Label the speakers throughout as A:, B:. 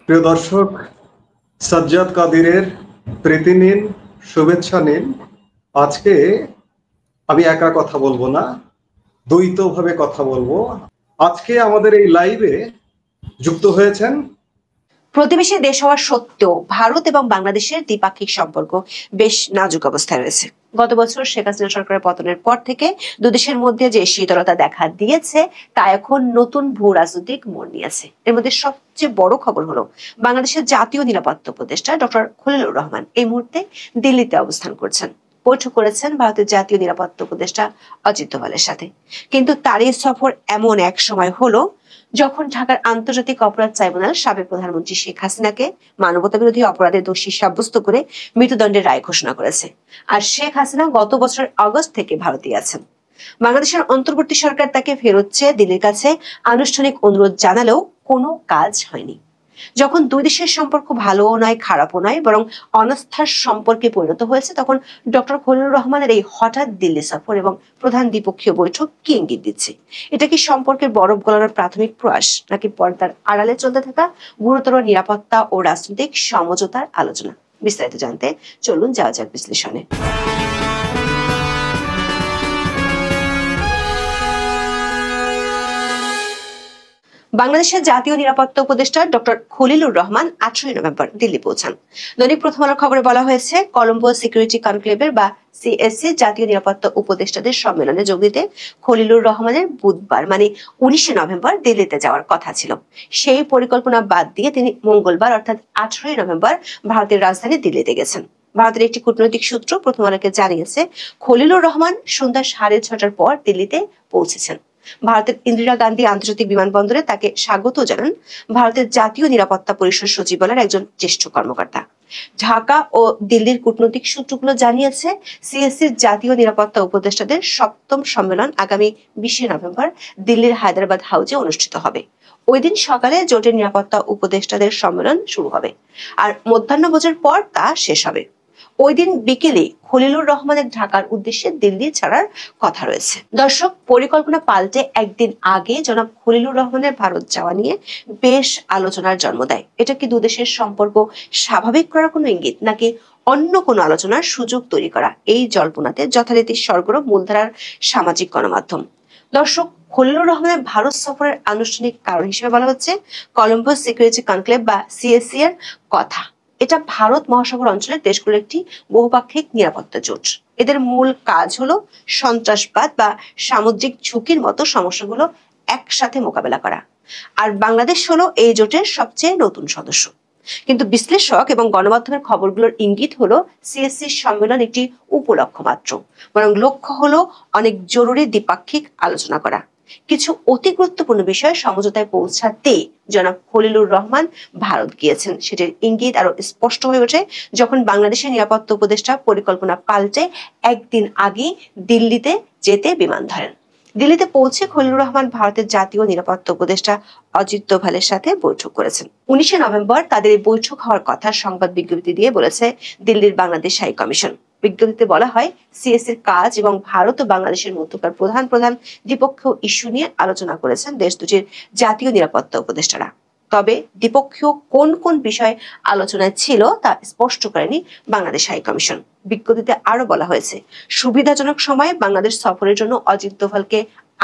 A: প্রিয় দর্শক, সাজ্জাদ কাদিরের প্রীতি নিন, শুভেচ্ছা নিন। আজকে আমি একা কথা বলবো না, দ্বৈতভাবে কথা বলবো। আজকে আমাদের এই লাইভে যুক্ত হয়েছেন
B: প্রতিবেশী দেশ হওয়া সত্ত্বেও ভারত এবং বাংলাদেশের দ্বিপাক্ষিক সম্পর্ক বেশ নাজুক অবস্থায় রয়েছে। গত বছর শেখ হাসিনা সরকারের পতনের পর থেকে দুদেশের মধ্যে যে শীতলতা দেখা দিয়েছে তা এখন নতুন ভূ রাজনৈতিক মোড় নিয়েছে। এর মধ্যে সবচেয়ে বড় খবর হলো বাংলাদেশের জাতীয় নিরাপত্তা উপদেষ্টা ডক্টর খলিলুর রহমান এই মুহূর্তে দিল্লিতে অবস্থান করছেন। বৈঠক করেছেন ভারতের জাতীয় নিরাপত্তা উপদেষ্টা অজিত দোভালের সাথে। কিন্তু তার এই সফর এমন এক সময় হলো যখন ঢাকার আন্তর্জাতিক অপরাধ ট্রাইব্যুনাল সাবেক প্রধানমন্ত্রী শেখ হাসিনাকে মানবতাবিরোধী অপরাধে দোষী সাব্যস্ত করে মৃত্যুদণ্ডের রায় ঘোষণা করেছে। আর শেখ হাসিনা গত বছরের আগস্ট থেকে ভারতে আছেন। বাংলাদেশের অন্তর্বর্তী সরকার তাকে ফেরত চেয়ে দিল্লির কাছে আনুষ্ঠানিক অনুরোধ জানালেও কোনো কাজ হয়নি। যখন দুই দেশের সম্পর্ক ভালোও নয় খারাপও নয় বরং অনাস্থার সম্পর্কে পরিণত হয়েছে, তখন ডক্টর খলিলুর রহমানের এই হঠাৎ দিল্লি সফর এবং প্রধান দ্বিপক্ষীয় বৈঠক কি ইঙ্গিত দিচ্ছে? এটা কি সম্পর্কের বরফ গলানোর প্রাথমিক প্রয়াস, নাকি পর্দার আড়ালে চলতে থাকা গুরুতর নিরাপত্তা ও রাজনৈতিক সমঝোতার আলোচনা? বিস্তারিত জানতে চলুন যাওয়া যাক বিশ্লেষণে। বাংলাদেশের জাতীয় নিরাপত্তা উপদেষ্টা ডক্টর খলিলুর রহমান 18 নভেম্বর দিল্লি পৌঁছান। দৈনিক প্রথম আলোর খবরে বলা হয়েছে, কলম্বো সিকিউরিটি কনক্লেভের বা সিএসসি জাতীয় নিরাপত্তা উপদেষ্টাদের সম্মেলনে যোগ দিতে খলিলুর রহমানের বুধবার মানে 19 নভেম্বর দিল্লিতে যাওয়ার কথা ছিল। সেই পরিকল্পনা বাদ দিয়ে তিনি মঙ্গলবার অর্থাৎ 18 নভেম্বর ভারতের রাজধানী দিল্লিতে গেছেন। ভারতের একটি কূটনৈতিক সূত্র প্রথম আলোকে জানিয়েছে, খলিলুর রহমান সন্ধ্যা 6:30টার পর দিল্লিতে পৌঁছেছেন। ভারতের ইন্দিরা গান্ধী আন্তর্জাতিক বিমানবন্দরে তাকে স্বাগত জানান ভারতের জাতীয় নিরাপত্তা পরিষদ সচিবালয়ের একজন জ্যেষ্ঠ কর্মকর্তা। ঢাকা ও দিল্লির কূটনৈতিক সূত্রগুলো জানিয়েছে, সিএসসির জাতীয় নিরাপত্তা উপদেষ্টাদের 7ম সম্মেলন আগামী 20 নভেম্বর দিল্লির হায়দ্রাবাদ হাউসে অনুষ্ঠিত হবে। ওই দিন সকালে জোটের নিরাপত্তা উপদেষ্টাদের সম্মেলন শুরু হবে আর মধ্যাহ্নভোজের পর তা শেষ হবে। ওই দিন বিকেলে খলিলুর রহমানের ঢাকার উদ্দেশ্যে দিল্লি ছাড়ার কথা রয়েছে। দর্শক, পরিকল্পনা পাল্টে একদিন আগে জনাব খলিলুর রহমানের ভারত যাওয়া নিয়ে বেশ আলোচনার জন্ম দেয়। এটা কি দুদেশের সম্পর্ক স্বাভাবিক করার কোনো ইঙ্গিত, নাকি অন্য কোনো আলোচনার সুযোগ তৈরি করা? এই জল্পনাতে যথারীতি সরগরম মূলধারার সামাজিক গণমাধ্যম। দর্শক, খলিলুর রহমানের ভারত সফরের আনুষ্ঠানিক কারণ হিসেবে বলা হচ্ছে কলম্বো সিকিউরিটি কনক্লেভ বা সিএসসি এর কথা। এটা ভারত মহাসাগর অঞ্চলের দেশগুলোর একটি বহুপাক্ষিক নিরাপত্তা জোট। এদের মূল কাজ হলো সন্ত্রাসবাদ বা সামুদ্রিক ঝুঁকির মতো সমস্যাগুলো একসাথে মোকাবেলা করা। আর বাংলাদেশ হলো এই জোটের সবচেয়ে নতুন সদস্য। কিন্তু বিশ্লেষক এবং গণমাধ্যমের খবরগুলোর ইঙ্গিত হলো সিএসসি সম্মেলন একটি উপলক্ষ্য মাত্র, বরং লক্ষ্য হলো অনেক জরুরি দ্বিপাক্ষিক আলোচনা করা। কিছু অতি গুরুত্বপূর্ণ বিষয় সমঝোতায় পৌঁছাতে জনাব খলিলুর রহমান ভারত গিয়েছেন, সেটির ইঙ্গিত আরো স্পষ্ট হয়ে ওঠে যখন বাংলাদেশের নিরাপত্তা উপদেষ্টা পরিকল্পনা পাল্টে একদিন আগে দিল্লিতে যেতে বিমান ধরেন। দিল্লিতে পৌঁছে খলিলুর রহমান ভারতের জাতীয় নিরাপত্তা উপদেষ্টা অজিত দোভালের সাথে বৈঠক করেছেন। 19 নভেম্বর তাদের এই বৈঠক হওয়ার কথা সংবাদ বিজ্ঞপ্তি দিয়ে বলেছে দিল্লির বাংলাদেশ হাই কমিশন। বিজ্ঞপ্তিতে বলা হয়, সিএসসির কাজ এবং ভারত ও বাংলাদেশের মধ্যকার প্রধান প্রধান দ্বিপক্ষীয় ইস্যু নিয়ে আলোচনা করেছেন দেশ দুটির জাতীয় নিরাপত্তা উপদেষ্টারা। তবে দ্বিপক্ষীয় কোন কোন বিষয় আলোচনায় ছিল তা স্পষ্ট করেনি বাংলাদেশ হাই কমিশন। বিজ্ঞপ্তিতে আরো বলা হয়েছে, সুবিধাজনক সময়ে বাংলাদেশ সফরের জন্য অজিত দোভালকে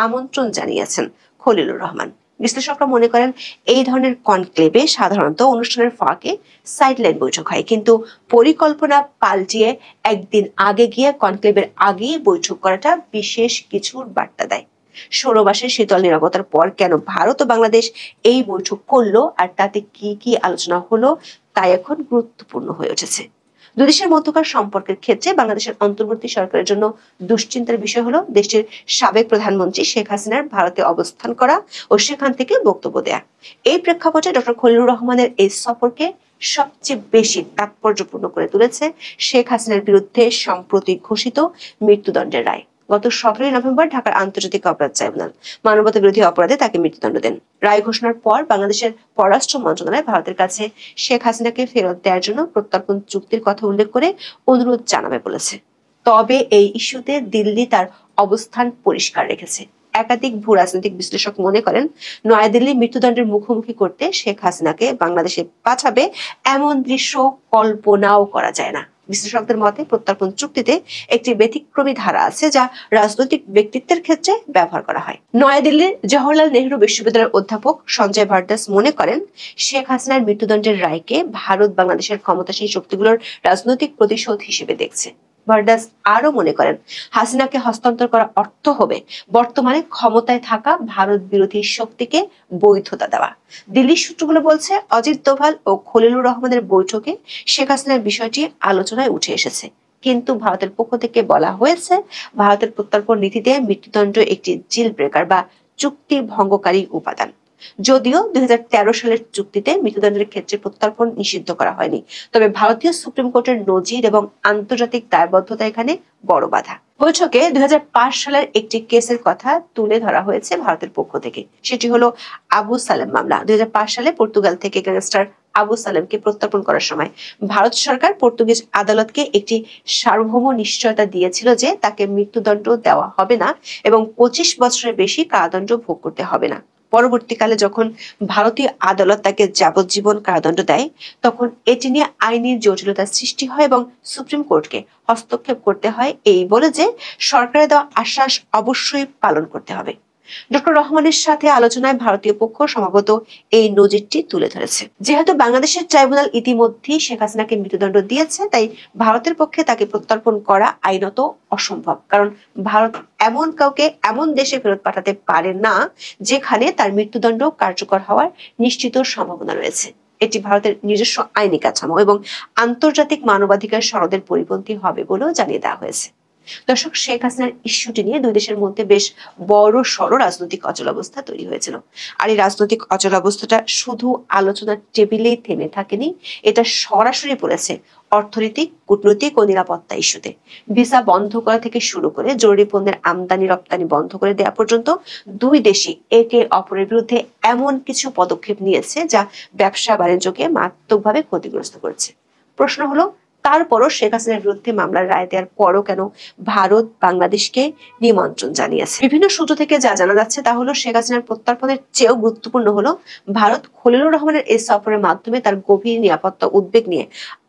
B: আমন্ত্রণ জানিয়েছেন খলিলুর রহমান। বিশ্লেষকরা মনে করেন, এই ধরনের কনক্লেভে সাধারণত অনুষ্ঠানের ফাঁকে সাইডলাইন বৈঠক হয়, কিন্তু পরিকল্পনা পাল্টিয়ে একদিন আগে গিয়ে কনক্লেভের আগেই বৈঠক করাটা বিশেষ কিছুর বার্তা দেয়। 16 মাসের শীতল নিরাপত্তার পর কেন ভারত ও বাংলাদেশ এই বৈঠক করলো আর তাতে কি কি আলোচনা হলো তা এখন গুরুত্বপূর্ণ হয়ে উঠেছে। দুই দেশের মধ্যকার সম্পর্কের ক্ষেত্রে বাংলাদেশের অন্তর্বর্তী সরকারের জন্য দুশ্চিন্তার বিষয় হলো দেশটির সাবেক প্রধানমন্ত্রী শেখ হাসিনার ভারতে অবস্থান করা ও সেখান থেকে বক্তব্য দেয়া। এই প্রেক্ষাপটে ডক্টর খলিলুর রহমানের এই সফরকে সবচেয়ে বেশি তাৎপর্যপূর্ণ করে তুলেছে শেখ হাসিনার বিরুদ্ধে সম্প্রতি ঘোষিত মৃত্যুদণ্ডের রায়। গত 17 নভেম্বর ঢাকার আন্তর্জাতিক অপরাধ ট্রাইব্যুনাল মানবতা বিরোধী অপরাধে তাকে মৃত্যুদণ্ড দেন। রায় ঘোষণার পর বাংলাদেশের পররাষ্ট্র মন্ত্রণালয় ভারতের কাছে শেখ হাসিনাকে ফেরত দেওয়ার জন্য প্রত্যর্পণ চুক্তির কথা উল্লেখ করে অনুরোধ জানাবে বলেছে। তবে এই ইস্যুতে দিল্লি তার অবস্থান পরিষ্কার রেখেছে। একাধিক ভূ রাজনৈতিক বিশ্লেষক মনে করেন, নয়াদিল্লি মৃত্যুদণ্ডের মুখোমুখি করতে শেখ হাসিনাকে বাংলাদেশে পাঠাবে এমন দৃশ্য কল্পনাও করা যায় না। বিশ্লেষকদের মতে প্রত্যর্পণ চুক্তিতে একটি ব্যতিক্রমী ধারা আছে যা রাজনৈতিক ব্যক্তিত্বের ক্ষেত্রে ব্যবহার করা হয়। নয়াদিল্লির জওহরলাল নেহরু বিশ্ববিদ্যালয়ের অধ্যাপক সঞ্জয় ভারদাস মনে করেন, শেখ হাসিনার মৃত্যুদণ্ডের রায়কে ভারত বাংলাদেশের ক্ষমতাসীন শক্তিগুলোর রাজনৈতিক প্রতিশোধ হিসেবে দেখছে। ভারদাস আরো মনে করেন, হাসিনাকে হস্তান্তর করা অর্থ হবে বর্তমানে ক্ষমতায় থাকা ভারত বিরোধী শক্তিকে বৈধতা দেওয়া। দিল্লির সূত্রগুলো বলছে, অজিত দোভাল ও খলিলুর রহমানের বৈঠকে শেখ হাসিনার বিষয়টি আলোচনায় উঠে এসেছে, কিন্তু ভারতের পক্ষ থেকে বলা হয়েছে ভারতের প্রত্যর্পণ নীতিতে মৃত্যুদণ্ড একটি জিল ব্রেকার বা চুক্তি ভঙ্গকারী উপাদান। যদিও 2013 সালের চুক্তিতে মৃত্যুদণ্ডের ক্ষেত্রে প্রত্যর্পণ নিষিদ্ধ করা হয়নি, তবে ভারতীয় সুপ্রিম কোর্টের নজির এবং আন্তর্জাতিক দায়বদ্ধতা এখানে বড় বাধা। বৈঠকে 2005 সালের একটি কেসের কথা তুলে ধরা হয়েছে ভারতের পক্ষ থেকে। সেটি হলো আবু সালেম মামলা। 2005 সালে পর্তুগাল থেকে গ্যাংস্টার আবু সালেমকে প্রত্যর্পণ করার সময় ভারত সরকার পর্তুগিজ আদালতকে একটি সার্বভৌম নিশ্চয়তা দিয়েছিল যে তাকে মৃত্যুদণ্ড দেওয়া হবে না এবং 25 বছরের বেশি কারাদণ্ড ভোগ করতে হবে না। পরবর্তীকালে যখন ভারতীয় আদালত তাকে যাবজ্জীবন কারাদণ্ড দেয়, তখন এটি নিয়ে আইনি জটিলতার সৃষ্টি হয় এবং সুপ্রিম কোর্টকে হস্তক্ষেপ করতে হয় এই বলে যে সরকারের দেওয়া আশ্বাস অবশ্যই পালন করতে হবে। ডক্টর রহমানের সাথে আলোচনায় ভারতীয় পক্ষ সম্ভবত এই নজিরটি তুলে ধরেছে। যেহেতু বাংলাদেশের ট্রাইব্যুনাল ইতিমধ্যেই শেখ হাসিনাকে মৃত্যুদণ্ড দিয়েছে, তাই ভারতের পক্ষে তাকে প্রত্যর্পণ করা আইনত অসম্ভব, কারণ ভারত এমন কাউকে এমন দেশে ফেরত পাঠাতে পারে না যেখানে তার মৃত্যুদণ্ড কার্যকর হওয়ার নিশ্চিত সম্ভাবনা রয়েছে। এটি ভারতের নিজস্ব আইনি কাঠামো এবং আন্তর্জাতিক মানবাধিকার সনদের পরিপন্থী হবে বলেও জানিয়ে দেওয়া হয়েছে। দর্শক, শেখ হাসিনার ইস্যুটি নিয়ে দুই দেশের মধ্যে বেশ বড় সড় রাজনৈতিক অচলাবস্থা তৈরি হয়েছিল। আর এই রাজনৈতিক অচলাবস্থাটা শুধু আলোচনার টেবিলেই থেমে থাকেনি, এটা সরাসরি পড়েছে অর্থনৈতিক, কূটনৈতিক ও নিরাপত্তা ইস্যুতে। ভিসা বন্ধ করা থেকে শুরু করে জরুরি পণ্যের আমদানি রপ্তানি বন্ধ করে দেওয়া পর্যন্ত দুই দেশই একে অপরের বিরুদ্ধে এমন কিছু পদক্ষেপ নিয়েছে যা ব্যবসা বাণিজ্যকে মারাত্মকভাবে ক্ষতিগ্রস্ত করেছে। প্রশ্ন হলো, তারপরও শেখ হাসিনার বিরুদ্ধে মামলার রায় দেওয়ার পরও কেন ভারত বাংলাদেশকে নিমন্ত্রণ জানিয়েছে? বিভিন্ন সূত্র থেকে যা জানা যাচ্ছে তা হলো, শেখ হাসিনার প্রত্যর্পণের চেয়েও গুরুত্বপূর্ণ হলো ভারত খলিলুর রহমানের এই সফরের মাধ্যমে তার গভীর নিরাপত্তা উদ্বেগ নিয়ে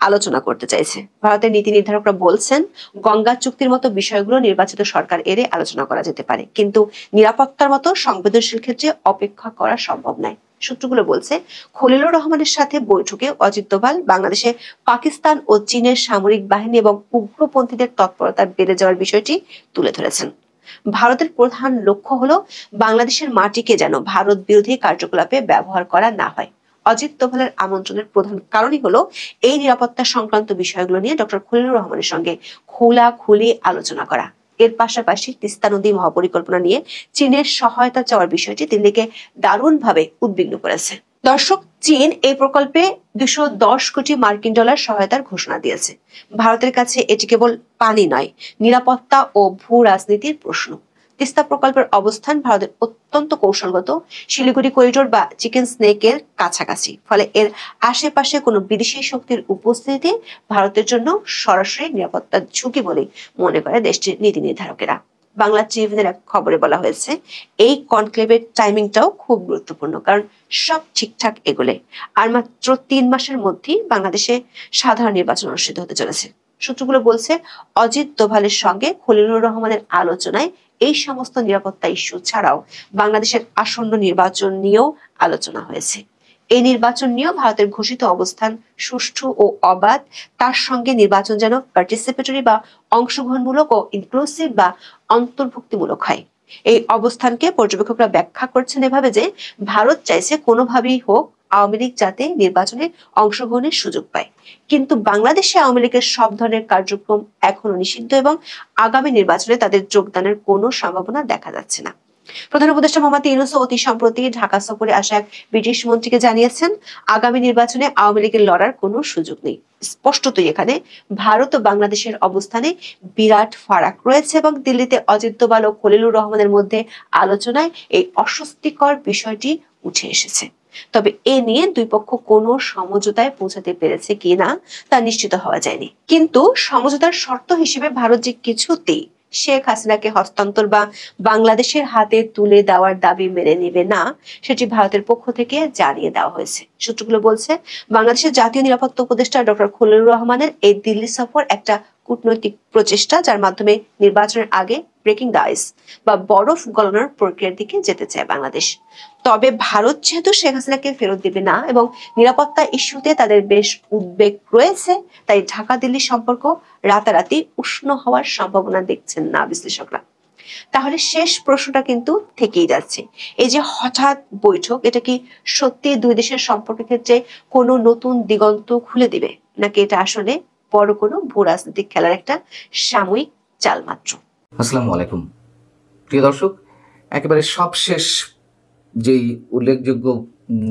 B: আলোচনা করতে চাইছে। ভারতের নীতি নির্ধারকরা বলছেন, গঙ্গা চুক্তির মতো বিষয়গুলো নির্বাচিত সরকার এড়ে আলোচনা করা যেতে পারে, কিন্তু নিরাপত্তার মতো সংবেদনশীল ক্ষেত্রে অপেক্ষা করা সম্ভব নয়। সূত্রগুলো বলছে, খলিলুর রহমানের সাথে বৈঠকে অজিত দোভাল বাংলাদেশে পাকিস্তান ও চীনের সামরিক বাহিনী এবং উগ্রপন্থীদের তৎপরতা বেড়ে যাওয়ার বিষয়টি তুলে ধরেছেন। ভারতের প্রধান লক্ষ্য হলো বাংলাদেশের মাটিকে যেন ভারত বিরোধী কার্যকলাপে ব্যবহার করা না হয়। অজিত দোভালের আমন্ত্রণের প্রধান কারণই হলো এই নিরাপত্তা সংক্রান্ত বিষয়গুলো নিয়ে ডক্টর খলিলুর রহমানের সঙ্গে খোলাখুলি আলোচনা করা। এর পাশাপাশি তিস্তা নদী মহাপরিকল্পনা নিয়ে চীনের সহায়তা চাওয়ার বিষয়টি দিল্লিকে দারুণভাবে উদ্বিগ্ন করেছে। দর্শক, চীন এই প্রকল্পে 210 কোটি মার্কিন ডলার সহায়তার ঘোষণা দিয়েছে। ভারতের কাছে এটি কেবল পানি নয়, নিরাপত্তা ও ভূ রাজনীতির প্রশ্ন। তিস্তা প্রকল্পের অবস্থান ভারতের অত্যন্ত কৌশলগত, শিলিগুড়ি করিডোর বা চিকেন স্নেকের কাছাকাছি। ফলে এর আশেপাশে কোনো বিদেশি শক্তির উপস্থিতি ভারতের জন্য সরাসরি নিরাপত্তার ঝুঁকি বলে মনে করে দেশটির নীতি নির্ধারকেরা। বাংলা ট্রিবিউনের এক খবরে বলা হয়েছে, এই কনক্লেভের টাইমিংটাও খুব গুরুত্বপূর্ণ, কারণ সব ঠিকঠাক এগোলে আর মাত্র 3 মাসের মধ্যেই বাংলাদেশে সাধারণ নির্বাচন অনুষ্ঠিত হতে চলেছে। সূত্রগুলো বলছে, অজিত দোভালের সঙ্গে খলিলুর রহমানের আলোচনায় এই সমস্ত নিরাপত্তা ইস্যু ছাড়াও বাংলাদেশের আসন্ন নির্বাচন নিয়েও আলোচনা হয়েছে। এই নির্বাচন নিয়েও ভারতের ঘোষিত অবস্থান সুষ্ঠু ও অবাধ, তার সঙ্গে নির্বাচন যেন পার্টিসিপেটরি বা অংশগ্রহণমূলক ও ইনক্লুসিভ বা অন্তর্ভুক্তিমূলক হয়। এই অবস্থানকে পর্যবেক্ষকরা ব্যাখ্যা করছেন এভাবে যে ভারত চাইছে কোনোভাবেই হোক আওয়ামী লীগ যাতে নির্বাচনে অংশগ্রহণের সুযোগ পায়, কিন্তু বাংলাদেশে আওয়ামী লীগের সব ধরনের কার্যক্রম এখনো নিষিদ্ধ এবং আগামী নির্বাচনে তাদের যোগদানের কোনো সম্ভাবনা দেখা যাচ্ছে না। প্রধান উপদেষ্টা মোহাম্মদ ইউনূস অতি সম্প্রতি ঢাকা সফরে আসা এক ব্রিটিশ মন্ত্রীকে জানিয়েছেন, আগামী নির্বাচনে আওয়ামী লীগের লড়ার কোনো সুযোগ নেই। স্পষ্টতই এখানে ভারত ও বাংলাদেশের অবস্থানে বিরাট ফারাক রয়েছে এবং দিল্লিতে অজিত দোভাল ও খলিলুর রহমানের মধ্যে আলোচনায় এই অস্বস্তিকর বিষয়টি উঠে এসেছে। তবে এ নিয়ে দুই পক্ষ কোনো সমঝোতায় পৌঁছাতে পেরেছে কিনা তা নিশ্চিত হওয়া যায়নি। কিন্তু সমঝোতার শর্ত হিসেবে ভারত যে কিছুতেই শেখ হাসিনাকে হস্তান্তর বা বাংলাদেশের হাতে তুলে দেওয়ার দাবি মেনে নেবে না, সেটি ভারতের পক্ষ থেকে জানিয়ে দেওয়া হয়েছে। সূত্রগুলো বলছে, বাংলাদেশের জাতীয় নিরাপত্তা উপদেষ্টা ডক্টর খলিলুর রহমানের এই দিল্লি সফর একটা কূটনৈতিক প্রচেষ্টা, যার মাধ্যমে নির্বাচনের আগে ব্রেকিং দ্য আইস বা বরফ গলানোর প্রক্রিয়ার দিকে যেতে চায় বাংলাদেশ। তবে ভারত যেহেতু শেখ হাসিনাকে ফেরত দিবে না এবং নিরাপত্তা ইস্যুতে তাদের বেশ উদ্বেগ রয়েছে, তাই ঢাকা দিল্লি সম্পর্ক রাতারাতি উষ্ণ হওয়ার সম্ভাবনা দেখছেন না বিশ্লেষকরা। তাহলে শেষ প্রশ্নটা কিন্তু থেকেই যাচ্ছে, এই যে হঠাৎ বৈঠক, এটা কি সত্যি দুই দেশের সম্পর্কের ক্ষেত্রে কোনো নতুন দিগন্ত খুলে দিবে, নাকি এটা আসলে বড় কোনো ভূ রাজনৈতিক খেলার একটা সাময়িক চাল মাত্র?
C: আসসালামু আলাইকুম প্রিয় দর্শক, একেবারে সবশেষ যেই উল্লেখযোগ্য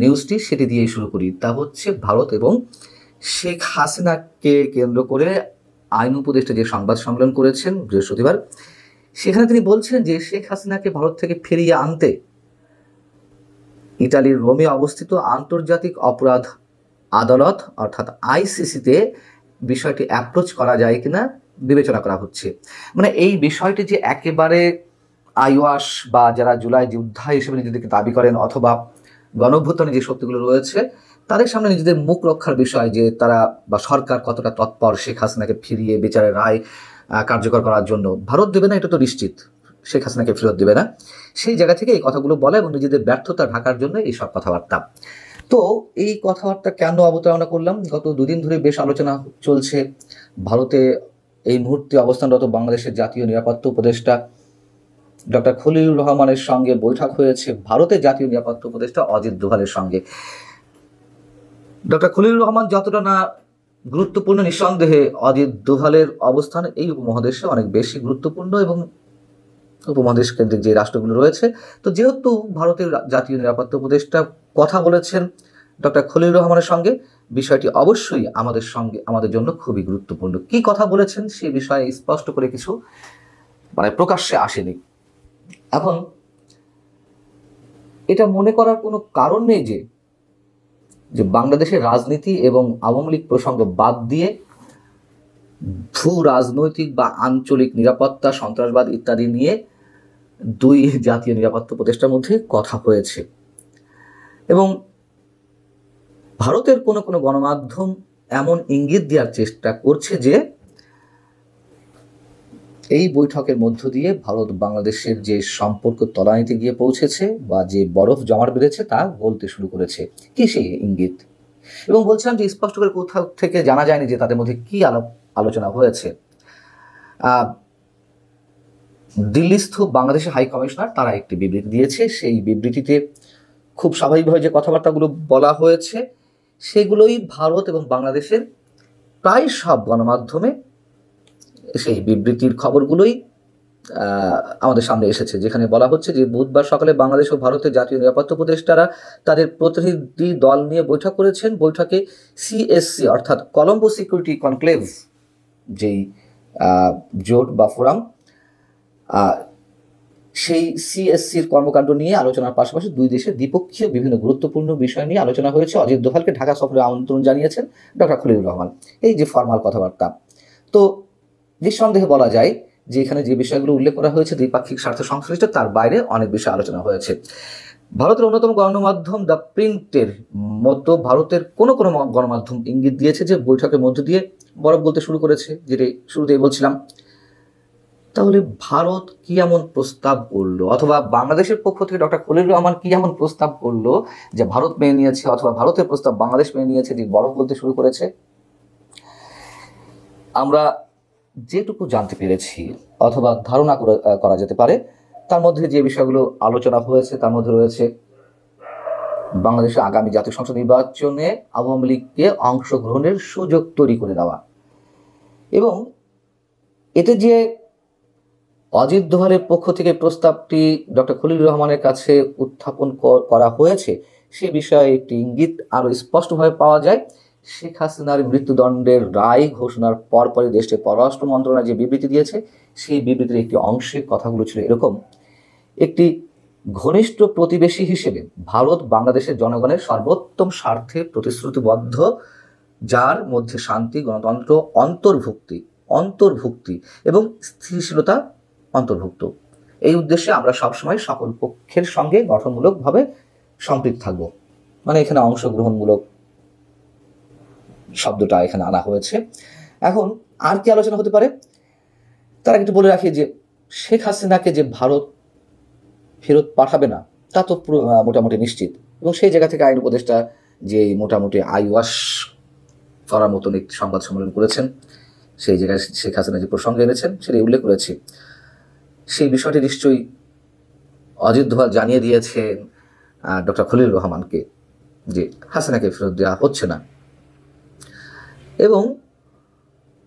C: নিউজটি সেটি দিয়ে শুরু করি। তা হচ্ছে ভারত এবং শেখ হাসিনাকে কেন্দ্র করে আইন উপদেষ্টা যে সংবাদ সম্মেলন করেছেন বৃহস্পতিবার, সেখানে তিনি বলছেন যে শেখ হাসিনাকে ভারত থেকে ফিরিয়ে আনতে ইতালির রোমে অবস্থিত আন্তর্জাতিক অপরাধ আদালত অর্থাৎ আইসিসিতে বিষয়টি অ্যাপ্রোচ করা যায় কিনা বিবেচনা করা হচ্ছে। মানে এই বিষয়টি যে একেবারে আইওয়াস বা যারা জুলাই যোদ্ধা হিসেবে নিজেদেরকে দাবি করেন অথবা গণঅভ্যুত্থানে যে শক্তিগুলো রয়েছে তাদের সামনে নিজেদের মুখ রক্ষার বিষয়, যে তারা বা সরকার কতটা তৎপর শেখ হাসিনাকে ফিরিয়ে বিচারের রায় কার্যকর করার জন্য। ভারত দেবে না এটা তো নিশ্চিত, শেখ হাসিনাকে ফেরত দেবে না, সেই জায়গা থেকে এই কথাগুলো বলা এবং নিজেদের ব্যর্থতা ঢাকার জন্য এই সব কথাবার্তা। তো এই কথাবার্তা কেন অবতারণা করলাম, গত দুদিন ধরে বেশ আলোচনা চলছে ভারতে এই মুহূর্তে অবস্থানরত বাংলাদেশের জাতীয় নিরাপত্তা উপদেষ্টা ডক্টর খলিলুর রহমানের সঙ্গে বৈঠক হয়েছে ভারতের জাতীয় নিরাপত্তা উপদেষ্টা অজিত দোভালের সঙ্গে। ডক্টর খলিলুর রহমান যতটা না গুরুত্বপূর্ণ, নিঃসন্দেহে অজিত দোভালের অবস্থান এই উপমহাদেশে অনেক বেশি গুরুত্বপূর্ণ এবং উপমহাদেশ কেন্দ্রিক যে রাষ্ট্রগুলো রয়েছে। তো যেহেতু ভারতের জাতীয় নিরাপত্তা উপদেষ্টা কথা বলেছেন ডক্টর খলিলুর রহমানের সঙ্গে, বিষয়টি অবশ্যই আমাদের জন্য খুবই গুরুত্বপূর্ণ। কি কথা বলেছেন সে বিষয়ে স্পষ্ট করে কিছু প্রকাশ্যে আসেনি। এখন এটা মনে করার কোনো কারণ নেই যে বাংলাদেশের রাজনীতি এবং আওয়ামী লীগ প্রসঙ্গ বাদ দিয়ে ভূ রাজনৈতিক বা আঞ্চলিক নিরাপত্তা, সন্ত্রাসবাদ ইত্যাদি নিয়ে দুই জাতীয় নিরাপত্তা উপদেষ্টার মধ্যে কথা হয়েছে। এবং ভারতের কোনো কোনো গণমাধ্যম এমন ইঙ্গিত দেওয়ার চেষ্টা করছে যে এই বৈঠকের মধ্য দিয়ে ভারত বাংলাদেশের যে সম্পর্ক তলানিতে গিয়ে পৌঁছেছে বা যে বরফ জমাট বেঁধেছে তা গলতে শুরু করেছে। কি সেই ইঙ্গিত? এবং বলছিলাম যে স্পষ্ট করে কোথাও থেকে জানা যায়নি যে তাদের মধ্যে কি আলোচনা হয়েছে। দিল্লিস্থ বাংলাদেশের হাই কমিশনার তারা একটি বিবৃতি দিয়েছে। সেই বিবৃতিতে খুব স্বাভাবিকভাবে যে কথাবার্তাগুলো বলা হয়েছে সেগুলোই ভারত এবং বাংলাদেশের প্রায় সব গণমাধ্যমে সেই বিবৃতির খবরগুলোই আমাদের সামনে এসেছে, যেখানে বলা হচ্ছে যে বুধবার সকালে বাংলাদেশ ও ভারতের জাতীয় নিরাপত্তা উপদেষ্টারা তাদের প্রতিনিধি দল নিয়ে বৈঠক করেছেন। বৈঠকে সিএসসি অর্থাৎ কলম্বো সিকিউরিটি কনক্লেভ যেই জোট বা ফোরাম, সেই সিএসসির কর্মকাণ্ড নিয়ে আলোচনার পাশাপাশি দুই দেশের দ্বিপক্ষীয় বিভিন্ন গুরুত্বপূর্ণ বিষয় নিয়ে আলোচনা হয়েছে। অজিত দোভালকে ঢাকা সফরে আমন্ত্রণ জানিয়েছেন ডক্টর খলিলুর রহমান। এই যে ফর্মাল কথাবার্তা, তো নিঃসন্দেহে বলা যায় যে এখানে যে বিষয়গুলো উল্লেখ করা হয়েছে দ্বিপাক্ষিক স্বার্থ সংশ্লিষ্ট, তার বাইরে অনেক বিষয় আলোচনা হয়েছে। ভারতের অন্যতম গণমাধ্যম দ্য প্রিন্টের মতো ভারতের কোনো কোনো গণমাধ্যম ইঙ্গিত দিয়েছে যে বৈঠকের মধ্য দিয়ে বরফ গলতে শুরু করেছে, যেটি শুরুতেই বলছিলাম। তাহলে ভারত কি এমন প্রস্তাব করলো, অথবা বাংলাদেশের পক্ষ থেকে ডক্টর খলিলুর রহমান কি এমন প্রস্তাব করলো যে ভারত মেনে নিয়েছে, অথবা ভারতের প্রস্তাব বাংলাদেশ মেনে নিয়েছে, যে বরফ গলতে শুরু করেছে? আমরা যেটুকু জানতে পেরেছি অথবা ধারণা করা যেতে পারে, তার মধ্যে যে বিষয়গুলো আলোচনা হয়েছে তার মধ্যে রয়েছে বাংলাদেশের আগামী জাতীয় সংসদ নির্বাচনে আওয়ামী লীগকে অংশগ্রহণের সুযোগ তৈরি করে দেওয়া, এবং এতে যে অজিত দোভালের পক্ষ থেকে প্রস্তাবটি ডক্টর খলিলুর রহমানের কাছে উত্থাপন করা হয়েছে সে বিষয়ে একটি ইঙ্গিত আরো স্পষ্টভাবে পাওয়া যায়। শেখ হাসিনার মৃত্যুদণ্ডের রায় ঘোষণার পরপরই দেশের পররাষ্ট্র মন্ত্রণালয় যে বিবৃতি দিয়েছে, সেই বিবৃতির একটি অংশে কথাগুলো ছিল এরকম: একটি ঘনিষ্ঠ প্রতিবেশী হিসেবে ভারত বাংলাদেশের জনগণের সর্বোত্তম স্বার্থে প্রতিশ্রুতিবদ্ধ, যার মধ্যে শান্তি, গণতন্ত্র, অন্তর্ভুক্তি এবং স্থিতিশীলতা অন্তর্ভুক্ত। এই উদ্দেশ্যে আমরা সবসময় সকল পক্ষের সঙ্গে গঠনমূলকভাবে সম্পৃক্ত থাকব। মানে এখানে অংশগ্রহণমূলক শব্দটা এখানে আনা হয়েছে। এখন আর কি আলোচনা হতে পারে তার একটু বলে রাখি যে শেখ হাসিনাকে যে ভারত ফেরত পাঠাবে না তা তো মোটামুটি নিশ্চিত, এবং সেই জায়গা থেকে আইন উপদেষ্টা যে মোটামুটি আইওয়াশ করার মতন একটি সংবাদ সম্মেলন করেছেন, সেই জায়গায় শেখ হাসিনা যে প্রসঙ্গ এনেছেন সেটা উল্লেখ করেছি। সেই বিষয়টি নিশ্চয়ই অজিত দোভাল জানিয়ে দিয়েছেন ডক্টর খলিলুর রহমানকে যে হাসিনাকে ফেরত দেওয়া হচ্ছে না। এবং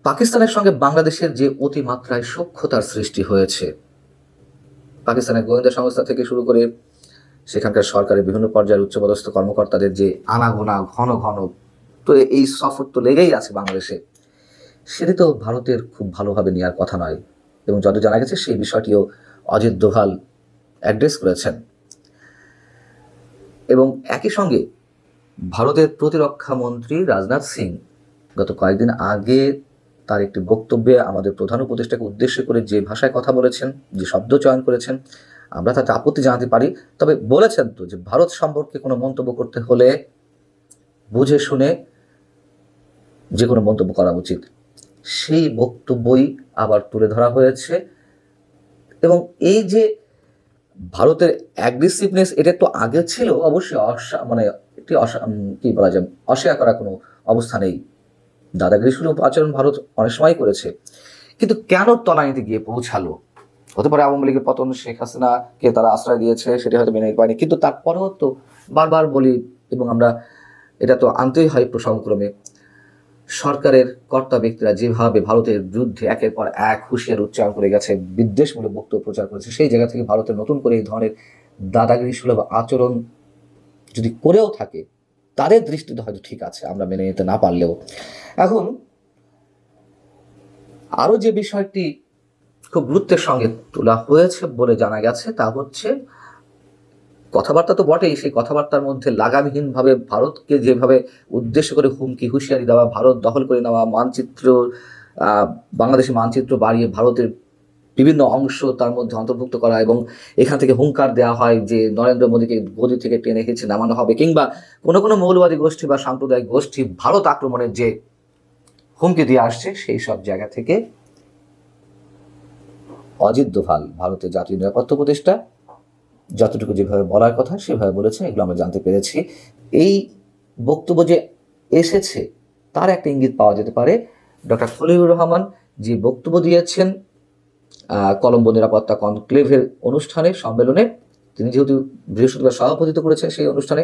C: পাকিস্তানের সঙ্গে বাংলাদেশের যে অতিমাত্রায় সখ্যতার সৃষ্টি হয়েছে, পাকিস্তানের গোয়েন্দা সংস্থা থেকে শুরু করে সেখানকার সরকারের বিভিন্ন পর্যায়ের উচ্চপদস্থ কর্মকর্তাদের যে আনাগোনা ঘন ঘন, তো এই সফর তো লেগেই আছে বাংলাদেশে, সেটি তো ভারতের খুব ভালোভাবে নেওয়ার কথা নয়। এবং যত জানা গেছে সেই বিষয়টিও অজিত দোভাল অ্যাড্রেস করেছেন। এবং একই সঙ্গে ভারতের প্রতিরক্ষা মন্ত্রী রাজনাথ সিং গত কয়েকদিন আগে তার একটি বক্তব্যে আমাদের প্রধান উপদেষ্টাকে উদ্দেশ্য করে যে ভাষায় কথা বলেছেন, যে শব্দ চয়ন করেছেন, আমরা তাতে আপত্তি জানাতে পারি। তবে বলেছেন তো যে ভারত সম্পর্কে কোনো মন্তব্য করতে হলে বুঝে শুনে যে কোনো মন্তব্য করা উচিত। সেই বক্তব্যই আবার তুলে ধরা হয়েছে। এবং এই যে ভারতের অ্যাগ্রেসিভনেস, এটা তো আগে ছিল অবশ্যই, মানে একটি কি বলা যায়, অস্বীকার করা কোনো অবস্থা নেই। দাদাগিরি সুলভ আচরণ ভারত অনেক সময় করেছে, কিন্তু কেন তলানিতে গিয়ে পৌঁছালো? হতে পারে আওয়ামী লীগের পতন, শেখ হাসিনাকে তারা আশ্রয় দিয়েছে, সেটা হয়তো মেনে নিতে পারেনি, কিন্তু তারপরেও তো বারবার বলি এবং আমরা এটা তো আনতেই হয় প্রসঙ্গক্রমে, সরকারের কর্তা ব্যক্তিরা যেভাবে ভারতের বিরুদ্ধে একের পর এক হুঁশিয়ার উচ্চারণ করে গেছে, বিদ্বেষমূলক বক্তব্য প্রচার করেছে, সেই জায়গা থেকে ভারতের নতুন করে এই ধরনের দাদাগিরি সুলভ আচরণ যদি করেও থাকে তাদের দৃষ্টিতে হয়তো ঠিক আছে, আমরা মেনে নিতে না পারলেও। এখন আরো যে বিষয়টি খুব গুরুত্বের সঙ্গে তোলা হয়েছে বলে জানা গেছে তা হচ্ছে, কথাবার্তা তো বটেই, সেই কথাবার্তার মধ্যে লাগামহীনভাবে ভারতকে যেভাবে উদ্দেশ্য করে হুমকি হুঁশিয়ারি দেওয়া, ভারত দখল করে নেওয়া, মানচিত্র বাংলাদেশের মানচিত্র বাড়িয়ে ভারতের বিভিন্ন অংশ তার মধ্যে অন্তর্ভুক্ত করা, এবং এখান থেকে হুঙ্কার দেওয়া হয় যে নরেন্দ্র মোদীকে গদি থেকে টেনে হেঁচে নামানো হবে, কিংবা কোনো কোনো মৌলবাদী গোষ্ঠী বা সাম্প্রদায়িক গোষ্ঠী ভারত আক্রমণের যে হুমকি দিয়ে আসছে, সেই সব জায়গা থেকে অজিত দোভাল ভারতের জাতীয় নিরাপত্তা উপদেষ্টা যতটুকু যেভাবে বলার কথা সেভাবে বলেছেন, এগুলো আমরা জানতে পেরেছি। এই বক্তব্য যে এসেছে তার একটা ইঙ্গিত পাওয়া যেতে পারে ডক্টর খলিলুর রহমান যে বক্তব্য দিয়েছেন কলম্বো নিরাপত্তা কনক্লেভের অনুষ্ঠানে, সম্মেলনে, তিনি যেহেতু বৃহস্পতিবার সভাপতিত্ব করেছেন সেই অনুষ্ঠানে,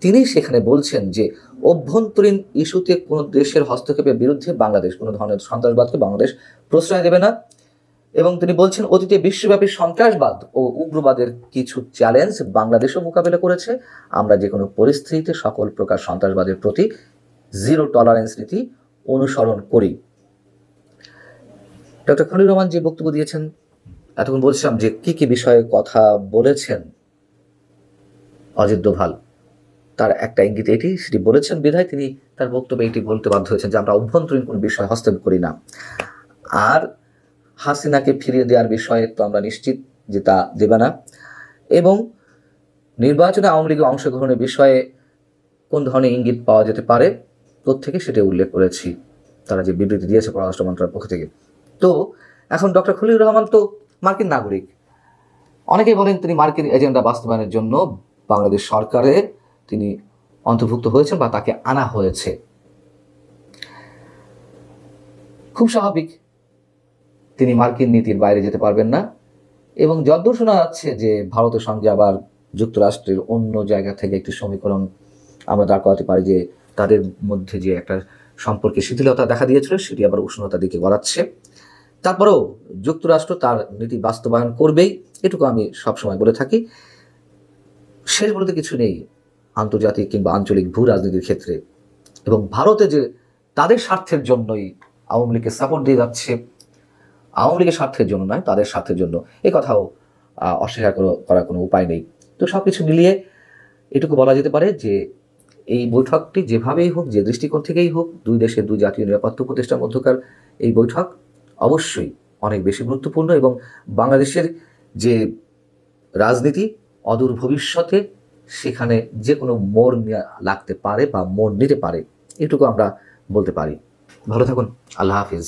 C: তিনি সেখানে বলছেন যে অভ্যন্তরীণ ইস্যুতে কোনো দেশের হস্তক্ষেপের বিরুদ্ধে বাংলাদেশ কোনো ধরনের সন্ত্রাসবাদকে বাংলাদেশ প্রশ্রয় দেবে না। এবং তিনি বলছেন অতীতে বিশ্বব্যাপী সন্ত্রাসবাদ ও উগ্রবাদের কিছু চ্যালেঞ্জ বাংলাদেশও মোকাবেলা করেছে, আমরা যে কোনো পরিস্থিতিতে সকল প্রকার সন্ত্রাসবাদের প্রতি জিরো টলারেন্স নীতি অনুসরণ করি। ডক্টর খলিলুর রহমান যে বক্তব্য দিয়েছেন, এতক্ষণ বলছিলাম যে কি কি বিষয়ে কথা বলেছেন অজিত দোভাল, তার একটা ইঙ্গিত এটি, সেটি বলেছেন বিধায় তিনি তার বক্তব্যে এটি বলতে বাধ্য হয়েছেন যে আমরা অভ্যন্তরীণ কোনো বিষয়ে হস্তক্ষেপ করি না। আর হাসিনাকে ফিরিয়ে দেওয়ার বিষয়ে তো আমরা নিশ্চিত যে তা দেবে না। এবং নির্বাচনে আওয়ামী লীগের অংশগ্রহণের বিষয়ে কোন ধরনের ইঙ্গিত পাওয়া যেতে পারে প্রত্যেকে সেটা উল্লেখ করেছি, তারা যে বিবৃতি দিয়েছে পররাষ্ট্র মন্ত্রণালয়ের পক্ষ থেকে। তো এখন ডক্টর খলিলুর রহমান তো মার্কিন নাগরিক, অনেকেই বলেন তিনি মার্কিন এজেন্ডা বাস্তবায়নের জন্য বাংলাদেশ সরকারে তিনি অন্তর্ভুক্ত হয়েছেন বা তাকে আনা হয়েছে। খুব স্বাভাবিক, তিনি মার্কিন নীতির বাইরে যেতে পারবেন না। এবং যদ্দূর শোনা যাচ্ছে যে ভারতের সঙ্গে আবার যুক্তরাষ্ট্রের অন্য জায়গা থেকে একটি সমীকরণ আমরা দাঁড় করাতে পারি যে তাদের মধ্যে যে একটা সম্পর্কে শিথিলতা দেখা দিয়েছিল সেটি আবার উষ্ণতার দিকে গড়াচ্ছে। তারপরেও যুক্তরাষ্ট্র তার নীতি বাস্তবায়ন করবেই, এটুকু আমি সবসময় বলে থাকি। শেষ বলতে কিছু নেই আন্তর্জাতিক কিংবা আঞ্চলিক ভূ রাজনীতির ক্ষেত্রে, এবং ভারতে যে তাদের স্বার্থের জন্যই আওয়ামী লীগকে সাপোর্ট দিয়ে যাচ্ছে, আওয়ামী লীগের স্বার্থের জন্য নয়, তাদের স্বার্থের জন্য, এ কথাও অস্বীকার করার কোনো উপায় নেই। তো সবকিছু মিলিয়ে এটুকু বলা যেতে পারে যে এই বৈঠকটি যেভাবেই হোক, যে দৃষ্টিকোণ থেকেই হোক, দুই দেশের দুই জাতীয় নিরাপত্তা উপদেষ্টার মধ্যকার এই বৈঠক অবশ্যই অনেক বেশি গুরুত্বপূর্ণ এবং বাংলাদেশের যে রাজনীতি অদূর ভবিষ্যতে সেখানে যে কোনো মোড় লাগতে পারে বা মোড় নিতে পারে, এটুকু আমরা বলতে পারি। ভালো থাকুন, আল্লাহ হাফিজ।